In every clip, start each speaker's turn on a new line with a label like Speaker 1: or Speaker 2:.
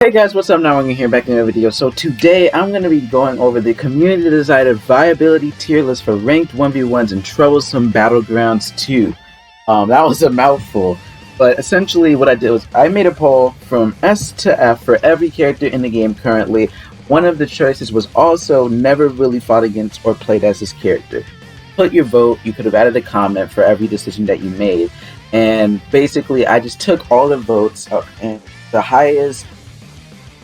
Speaker 1: Hey guys, what's up? Now we're here back in another video. So today I'm going to be going over the community decided viability tier list for ranked 1v1s in Troublesome Battlegrounds 2. That was a mouthful, but essentially what I did was I made a poll from S to F for every character in the game currently. One of the choices was also never really fought against or played as this character. Put your vote. You could have added a comment for every decision that you made, and basically I just took all the votes and the highest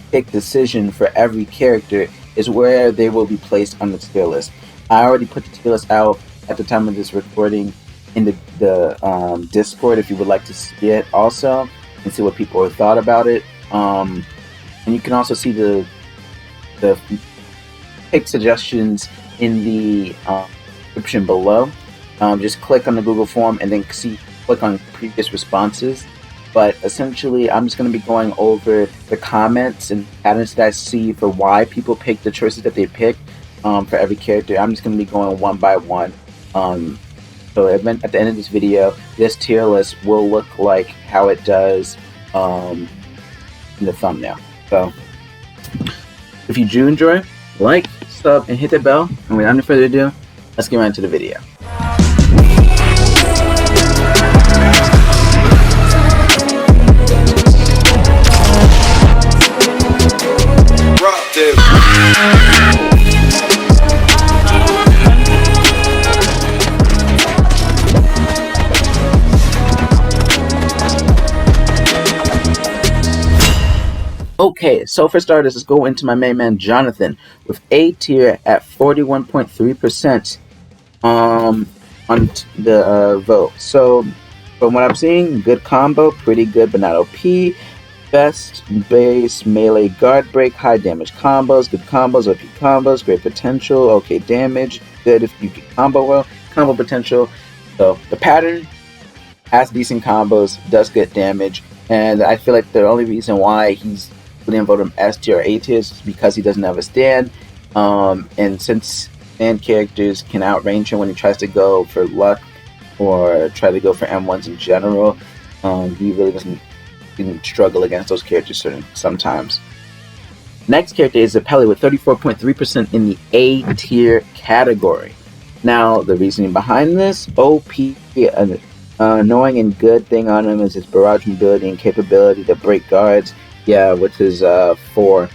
Speaker 1: pick decision for every character is where they will be placed on the tier list. I already put the tier list out at the time of this recording in the Discord if you would like to see it also and see what people have thought about it. And you can also see the pick suggestions in the description below. Just click on the Google form and then click on previous responses. But essentially, I'm just going to be going over the comments and patterns that I see for why people pick the choices that they pick for every character. I'm just going to be going one by one. So at the end of this video, this tier list will look like how it does in the thumbnail. So if you do enjoy, like, sub, and hit the bell. And without any further ado, let's get right into the video. Okay, so for starters, let's go into my main man Jonathan with A tier at 41.3% on the vote. So from what I'm seeing, good combo, pretty good but not OP. Best base melee guard break, high damage combos, good combos, OP combos, great potential, okay damage, good if you can combo well, combo potential. So the pattern has decent combos, does good damage, and I feel like the only reason why he's didn't vote him S tier or A tier is because he doesn't have a stand. And since stand characters can outrange him when he tries to go for luck or try to go for M1s in general, he really doesn't struggle against those characters sometimes. Next character is Viability with 34.3% in the A tier category. Now, the reasoning behind this, OP, annoying and good thing on him is his barrage mobility and capability to break guards. Yeah, with his 4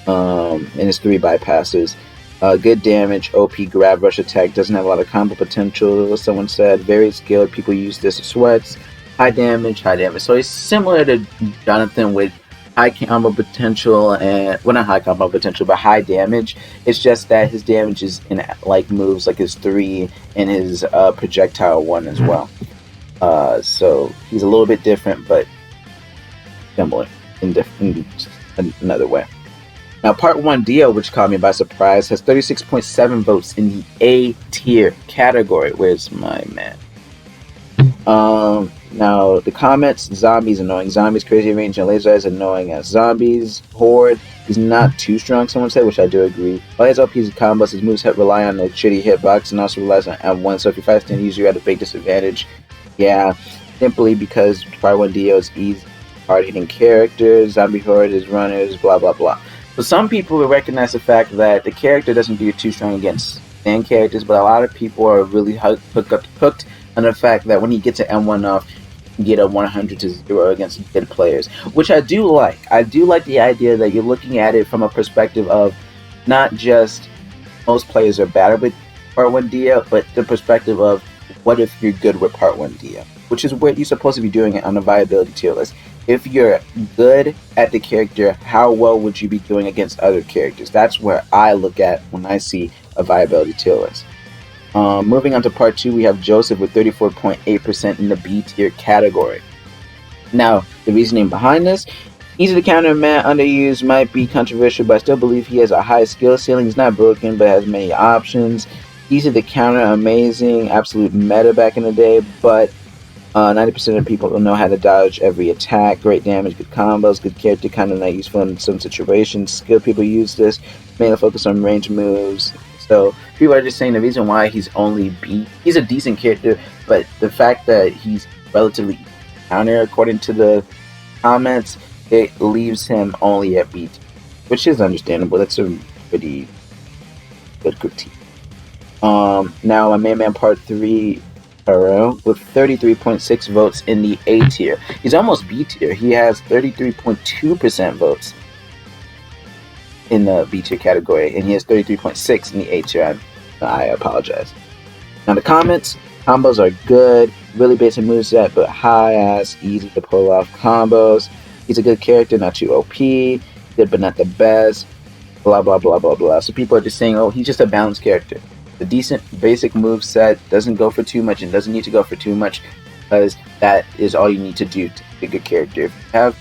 Speaker 1: and his 3 bypasses. Good damage, OP grab rush attack, doesn't have a lot of combo potential, as someone said. Very skilled, people use this as sweats. High damage. So he's similar to Jonathan with high combo potential and, well, not high combo potential, but high damage. It's just that his damage is in like moves like his 3 and his projectile 1 as well. So he's a little bit different, but similar in another way. Now, Part 1 Dio, which caught me by surprise, has 36.7 votes in the A tier category. Where's my man? Now, the comments, zombies annoying. Zombies crazy range and laser eyes annoying as zombies. Horde, he's not too strong, someone said, which I do agree. All his LPs and combos, his moves rely on a shitty hitbox and also relies on M1, so if you fight stand user, you're at a big disadvantage. Yeah, simply because Part 1 Dio is easy. Hard-hitting characters, zombie horde is runners, blah blah blah. So some people will recognize the fact that the character doesn't do too strong against stand characters, but a lot of people are really hooked on the fact that when he gets an M1 off, he can get a 100 to 0 against good players, which I do like. I do like the idea that you're looking at it from a perspective of not just most players are bad with Part 1 Dio, but the perspective of what if you're good with Part 1 Dio, which is what you're supposed to be doing it on the viability tier list. If you're good at the character, how well would you be doing against other characters? That's where I look at when I see a viability tier list. Moving on to Part 2, we have Joseph with 34.8% in the B tier category. Now, the reasoning behind this, easy to counter, man, underused, might be controversial, but I still believe he has a high skill ceiling. He's not broken, but has many options. Easy to counter, amazing, absolute meta back in the day, but 90% of people don't know how to dodge every attack. Great damage, good combos, good character, kind of not useful in some situations. Skilled people use this, mainly focus on range moves. So people are just saying the reason why he's only B, he's a decent character, but the fact that he's relatively counter according to the comments it leaves him only at B tier, which is understandable. That's a pretty good critique. Now my main man part 3, Haro, with 33.6 votes in the A tier. He's almost B tier. He has 33.2% votes in the B tier category, and he has 33.6 in the A tier. I apologize. Now the comments, combos are good, really basic moveset, but high ass, easy to pull off combos. He's a good character, not too OP, good but not the best, blah blah blah blah blah. So people are just saying, oh, he's just a balanced character. The decent basic move set, doesn't go for too much and doesn't need to go for too much, because that is all you need to do to be a good character. If you have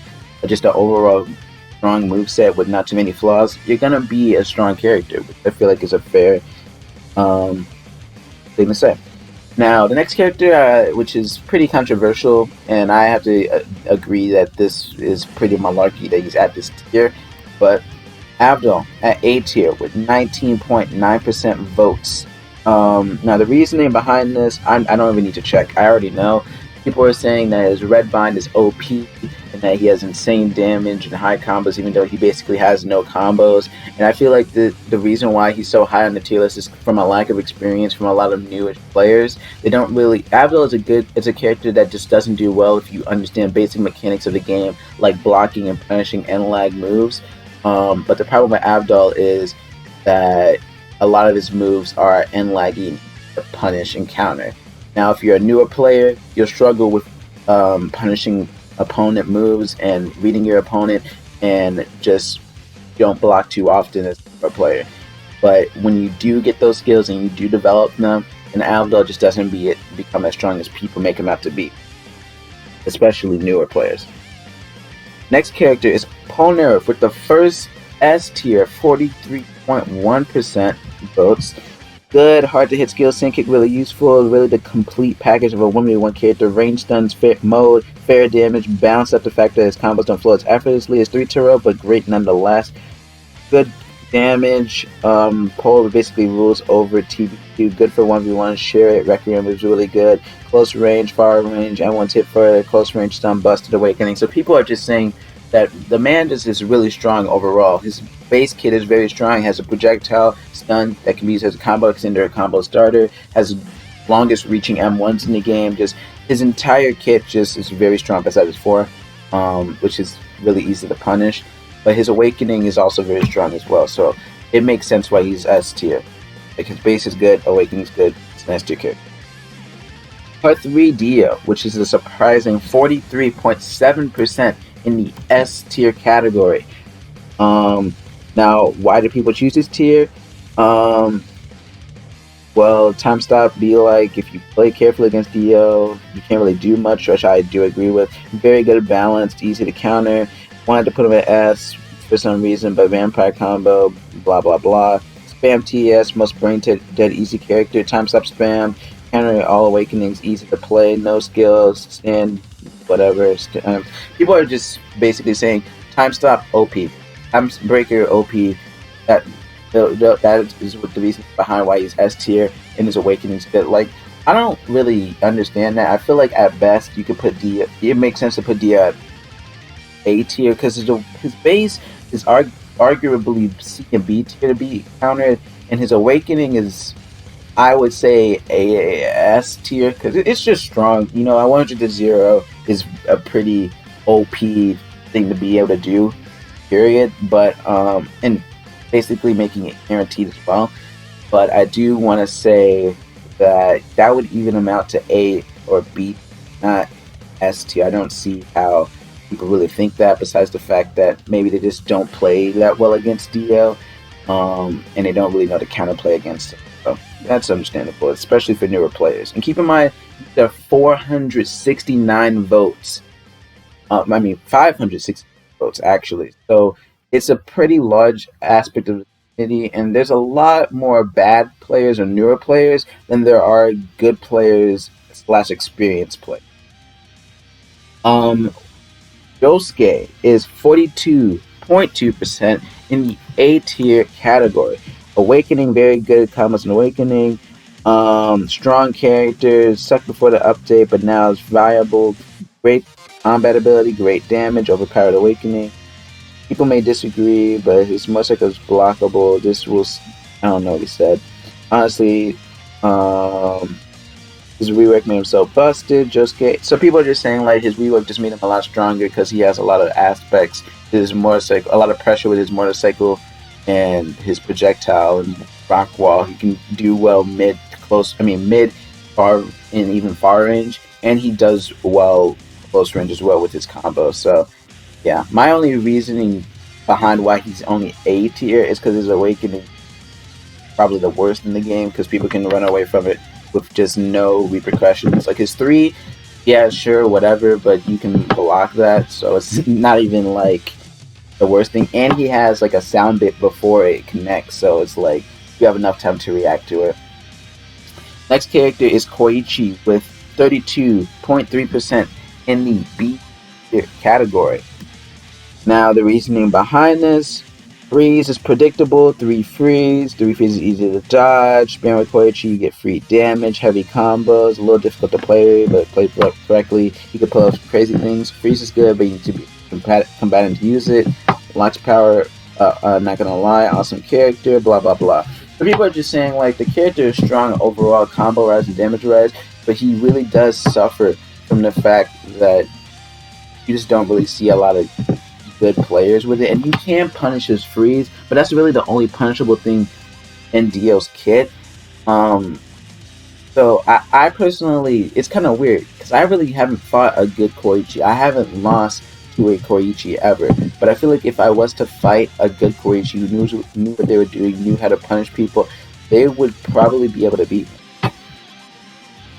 Speaker 1: just an overall strong move set with not too many flaws, you're gonna be a strong character, which I feel like is a fair thing to say. Now, the next character, which is pretty controversial, and I have to agree that this is pretty malarkey that he's at this tier, but Abdul at A tier with 19.9% votes. Now, the reasoning behind this, I don't even need to check. I already know. People are saying that his red bind is OP and that he has insane damage and high combos, even though he basically has no combos. And I feel like the reason why he's so high on the tier list is from a lack of experience from a lot of newish players. They don't really. Abdul is a character that just doesn't do well if you understand basic mechanics of the game, like blocking and punishing and lag moves. But the problem with Abdul is that a lot of his moves are end lagging, punish, and counter. Now, if you're a newer player, you'll struggle with punishing opponent moves and reading your opponent, and just don't block too often as a player. But when you do get those skills and you do develop them, and Abdul just doesn't become as strong as people make him out to be, especially newer players. Next character is Polnareff with the first S tier, 43.1% votes. Good, hard to hit skill sync kick, really useful, really the complete package of a 1v1 character. Range stuns, fair mode, fair damage, balanced up the fact that his combos don't flow as effortlessly as 3-0, but great nonetheless. Good damage, Pole basically rules over TB2, good for 1v1, share it, Requiem is really good, close range, far range, and one tip for close range stun, busted awakening. So people are just saying that the man is really strong overall. His base kit is very strong, has a projectile stun that can be used as a combo extender, a combo starter, has longest reaching M1s in the game. Just his entire kit just is very strong besides his 4, which is really easy to punish. But his awakening is also very strong as well, so it makes sense why he's S tier. Like his base is good, awakening is good, it's an S tier character. Part 3 Dio, which is a surprising 43.7% in the S tier category. Now, why do people choose this tier? Well, time stop be like, if you play carefully against Dio, you can't really do much, which I do agree with. Very good balanced, easy to counter. Wanted to put him at S for some reason, but vampire combo, blah blah blah. Spam TS, most brain dead easy character. Time stop spam, counter all awakenings, easy to play, no skills, stand whatever. People are just basically saying time stop OP, time breaker OP. That is what the reason behind why he's S tier and his awakening's good. Like, I don't really understand that. I feel like at best you could put D. It makes sense to put D at A tier because his base is arguably C and B tier to be countered, and his awakening is, I would say, a S tier because it's just strong. You know, a 100 to 0 is a pretty OP thing to be able to do, period. But and basically making it guaranteed as well. But I do want to say that would even amount to A or B, not S tier. I don't see how people really think that, besides the fact that maybe they just don't play that well against Dio, and they don't really know to counterplay against him. So that's understandable, especially for newer players. And keep in mind, there are 469 votes. 560 votes actually. So it's a pretty large aspect of the community, and there's a lot more bad players or newer players than there are good players / experienced players. Josuke is 42.2% in the A tier category. Awakening, very good combos and awakening. Strong characters, sucked before the update, but now it's viable. Great Combat ability, great damage, overpowered awakening. People may disagree, but his motorcycle is blockable. This was, I don't know what he said. Honestly, his rework made him so busted. Josuke. So people are just saying like his rework just made him a lot stronger because he has a lot of aspects to his motorcycle, a lot of pressure with his motorcycle and his projectile and rock wall. He can do well mid, close. I mean mid, far, and even far range, and he does well close range as well with his combo. So yeah, my only reasoning behind why he's only A tier is because his awakening probably the worst in the game because people can run away from it with just no repercussions. Like his 3, yeah, sure, whatever, but you can block that, so it's not even like the worst thing. And he has like a sound bit before it connects, so it's like you have enough time to react to it. Next character is Koichi with 32.3% in the B category. Now the reasoning behind this: freeze is predictable, 3 freeze is easy to dodge, spam with Koichi, you get free damage, heavy combos, a little difficult to play, but played correctly, you can pull off crazy things. Freeze is good, but you need to be combatant to use it. Lots of power, not gonna lie, awesome character, blah blah blah. But people are just saying like the character is strong overall, combo rise and damage rise, but he really does suffer from the fact that you just don't really see a lot of good players with it, and you can punish his freeze, but that's really the only punishable thing in Dio's kit. So I personally, it's kind of weird because I really haven't fought a good Koichi. I haven't lost to a Koichi ever, but I feel like if I was to fight a good Koichi who knew what they were doing, knew how to punish people, they would probably be able to beat me.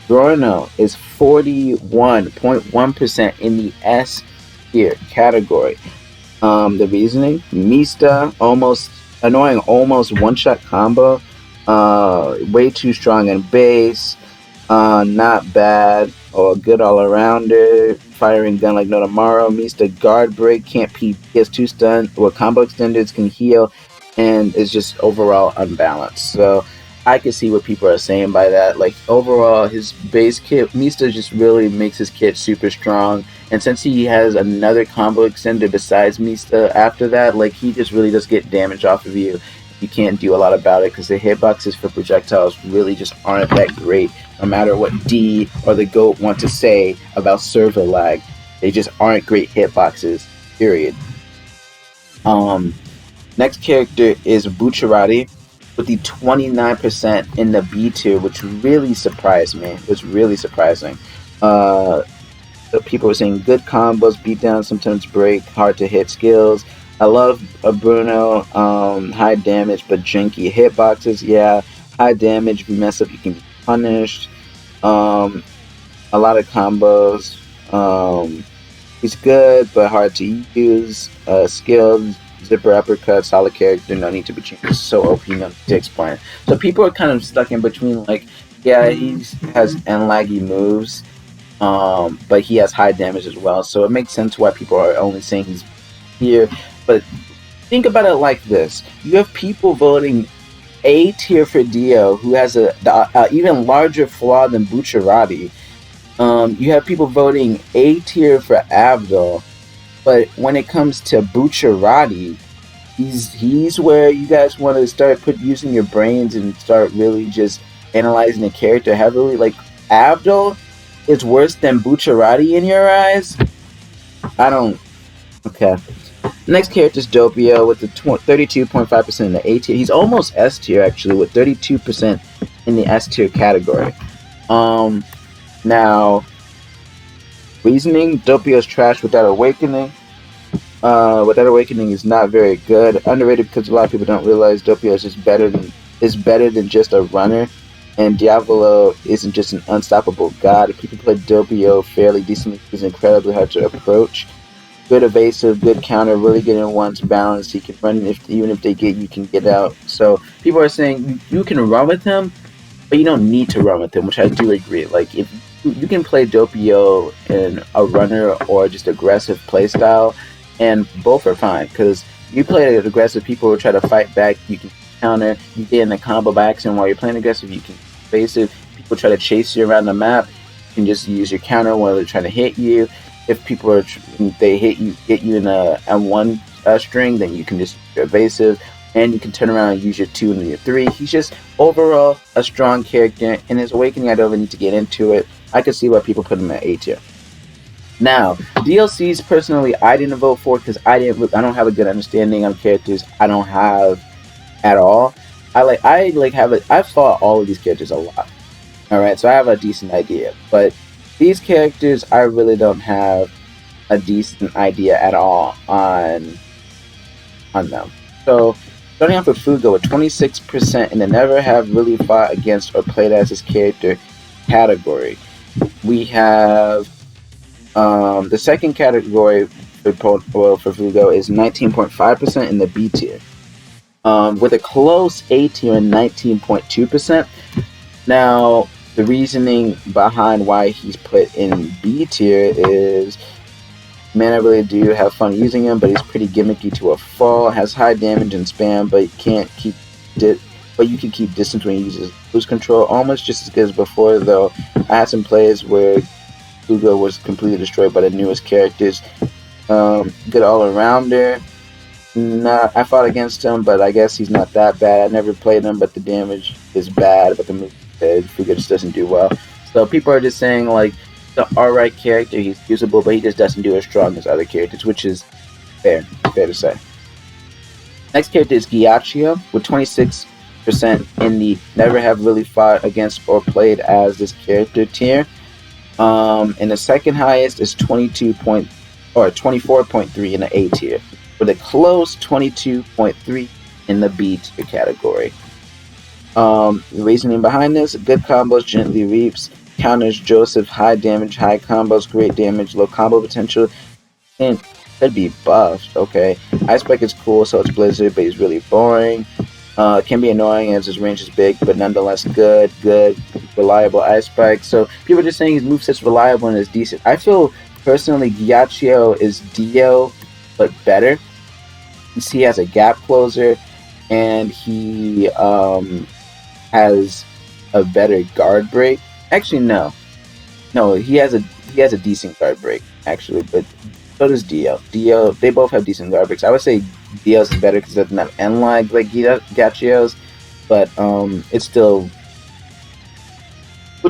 Speaker 1: Bruno is 41.1% in the S tier category. The reasoning: Mista, almost annoying, almost one-shot combo. Way too strong in base. Not bad or good all-arounder. Firing gun like no tomorrow. Mista guard break, can't peep. He has 2 stun. Well, combo extenders, can heal, and is just overall unbalanced. So I can see what people are saying by that. Like overall, his base kit, Mista just really makes his kit super strong. And since he has another combo extender besides Mista after that, like he just really does get damage off of you. You can't do a lot about it because the hitboxes for projectiles really just aren't that great. No matter what D or the GOAT want to say about server lag, they just aren't great hitboxes. Period. Next character is Bucciarati with the 29% in the B tier, which really surprised me. It was really surprising. People were saying good combos, beat down, sometimes break, hard to hit skills. I love Bruno, high damage but janky hitboxes. Yeah, high damage, if you mess up you can be punished. A lot of combos. He's good but hard to use. Skilled, zipper uppercut, solid character, no need to be changed. So OP, no need to explain. So people are kind of stuck in between, like, yeah, he has laggy moves, but he has high damage as well. So it makes sense why people are only saying he's here. But think about it like this: you have people voting A tier for Dio, who has a even larger flaw than Bucciarati. You have people voting A tier for Abdul, but when it comes to Bucciarati, he's where you guys want to start using your brains and start really just analyzing the character heavily. Like Abdul is worse than Bucciarati in your eyes? I don't. Okay. Next character is Doppio with the 32.5% in the A tier. He's almost S tier actually, with 32% in the S tier category. Now, reasoning: Doppio's trash without awakening. Without awakening is not very good. Underrated because a lot of people don't realize Doppio is just better than just a runner. And Diavolo isn't just an unstoppable god. If people play Doppio fairly decently, he's incredibly hard to approach. Good evasive, good counter, really good in one's balance. He can run even if they get you can get out. So people are saying you can run with him, but you don't need to run with him, which I do agree. Like if you can play Doppio in a runner or just aggressive playstyle, and both are fine. Because you play aggressive, people will try to fight back. You can counter. You get in a combo by accident while you're playing aggressive. You can evasive. People try to chase you around the map. You can just use your counter while they're trying to hit you. if people are they get you in a M1 string, then you can just use evasive, and you can turn around and use your 2 and your 3. He's just overall a strong character. In his awakening, I don't even need to get into it. I could see why people put him at A tier. Now, DLCs personally, I didn't vote for because I don't have a good understanding of characters. I don't have at all. I've fought all of these characters a lot. All right, so I have a decent idea, but these characters I really don't have a decent idea at all on them. So starting off with Fugo with 26% in the never have really fought against or played as his character category. We have the second category for Fugo is 19.5% in the B tier, with a close A tier and 19.2%. Now, the reasoning behind why he's put in B tier is, man, I really do have fun using him, but he's pretty gimmicky to a fault. Has high damage and spam, but you can keep distance when he uses boost control, almost just as good as before. Though I had some plays where Fugo was completely destroyed by the newest characters. Good all-arounder. I fought against him, but I guess he's not that bad. I never played him, but the damage is bad, but the move Fugo just doesn't do well. So people are just saying, like, the alright character, he's usable, but he just doesn't do as strong as other characters, which is fair to say. Next character is Gyatso with 26% in the never have really fought against or played as this character tier. And the second highest is 24.3 in the A tier, with a close 22.3 in the B tier category. The reasoning behind this: good combos, gently reaps, counters Joseph, high damage, high combos, great damage, low combo potential, and could be buffed. Okay, Ice Spike is cool, so it's Blizzard, but he's really boring. Can be annoying as his range is big, but nonetheless good, reliable Ice Spike. So people are just saying his moveset's reliable and is decent. I feel personally Gyatso is Dio, but better. Since he has a gap closer, and he has a better guard break. Actually, no, he has a decent guard break actually, but so does Dio. They both have decent guard breaks. I would say Dio's is better because it doesn't have end lag like Gyatso's, but it's still.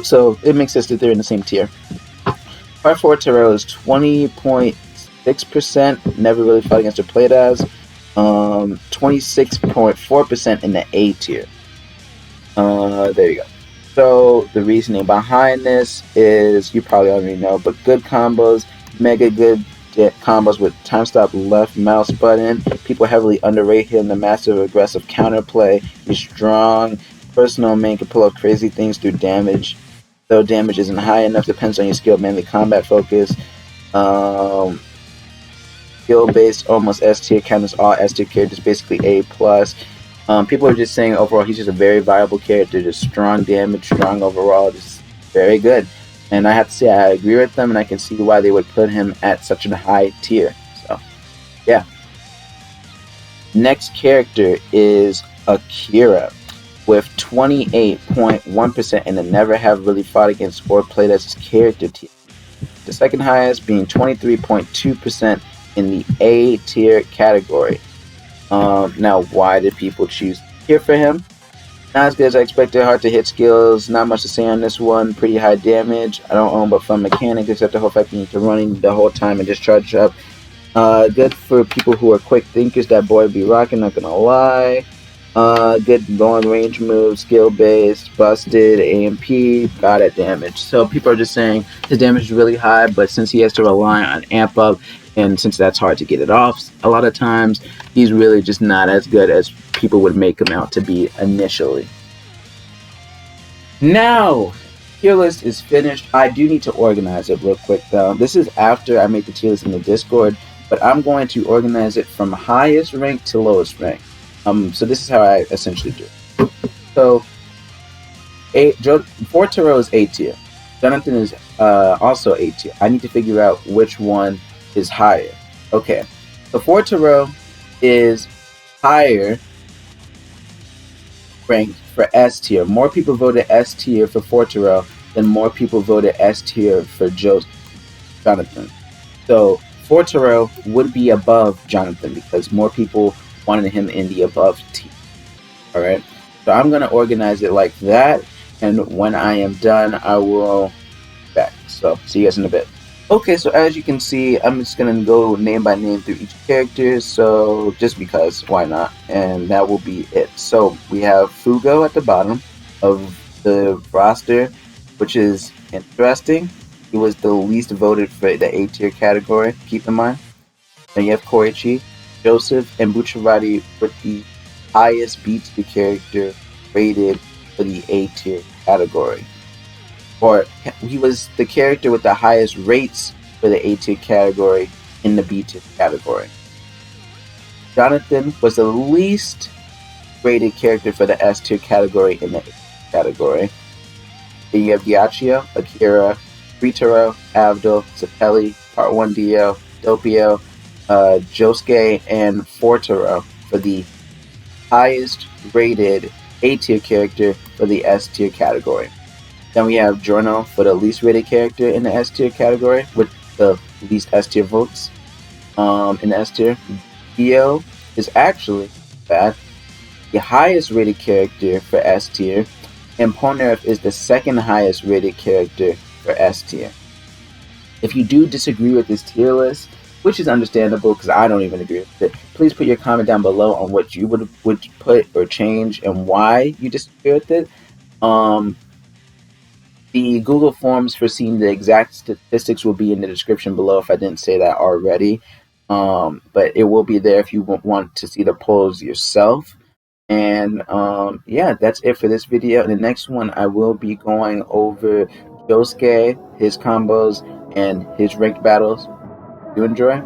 Speaker 1: So it makes sense that they're in the same tier. Part 4 Terrell is 20.6%. Never really fought against or played as. 26.4% in the A tier. There you go. So the reasoning behind this is, you probably already know, but good combos, mega good combos with time stop left mouse button. People heavily underrate him. The massive aggressive counterplay. He's strong. Personal main can pull off crazy things through damage. Though damage isn't high enough, depends on your skill, mainly combat focus. Skill based, almost S tier, counters all S tier characters, basically A plus. People are just saying overall he's just a very viable character, just strong damage, strong overall, just very good. And I have to say I agree with them, and I can see why they would put him at such a high tier. So, yeah. Next character is Akira with 28.1% in the never have really fought against or played as his character tier. The second highest being 23.2% in the A tier category. Now, why did people choose here for him? Not as good as I expected. Hard to hit skills. Not much to say on this one. Pretty high damage. I don't own but fun mechanics, except the whole fact you need to running the whole time and just charge up. Good for people who are quick thinkers. That boy be rocking, not gonna lie. Good long range moves, skill based, busted, AMP, got at damage. So people are just saying his damage is really high, but since he has to rely on amp up, and since that's hard to get it off a lot of times, he's really just not as good as people would make him out to be initially. Now, tier list is finished. I do need to organize it real quick though. This is after I make the tier list in the Discord, but I'm going to organize it from highest rank to lowest rank. So this is how I essentially do it. So, Fortero is A tier. Jonathan is also A tier. I need to figure out which one is higher. Okay, so Fortero is higher ranked for S tier. More people voted S tier for Fortero than more people voted S tier for Jonathan. So Fortero would be above Jonathan because more people wanted him in the above tier. All right. So I'm gonna organize it like that, and when I am done, I will be back. So see you guys in a bit. Okay, so as you can see, I'm just gonna go name by name through each character. So just because, why not? And that will be it. So we have Fugo at the bottom of the roster, which is interesting. He was the least voted for the A tier category. Keep in mind. Then you have Koichi, Joseph, and Bucciarati with the highest B tier character rated for the A tier category. Or he was the character with the highest rates for the A tier category in the B tier category. Jonathan was the least rated character for the S tier category in the A tier category. Then you have Diachio, Akira, Ritaro, Avdol, Sapelli, Part 1 Dio, Doppio, Josuke, and Fortero for the highest rated A tier character for the S tier category. Then we have Giorno for the least rated character in the S tier category with the least S tier votes. In the S tier, Dio is actually bad, the highest rated character for S tier, and Polnareff is the second highest rated character for S tier. If you do disagree with this tier list, which is understandable because I don't even agree with it, please put your comment down below on what you would put or change and why you disagree with it. The Google Forms for seeing the exact statistics will be in the description below if I didn't say that already. But it will be there if you want to see the polls yourself. And yeah, that's it for this video. In the next one, I will be going over Josuke, his combos, and his ranked battles. You enjoy?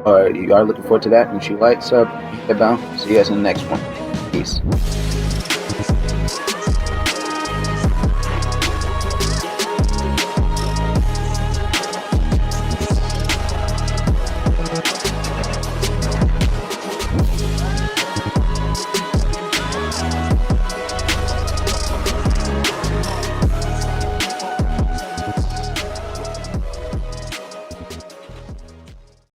Speaker 1: Or you are looking forward to that? Make sure you like, sub, hit the bell. See you guys in the next one. Peace.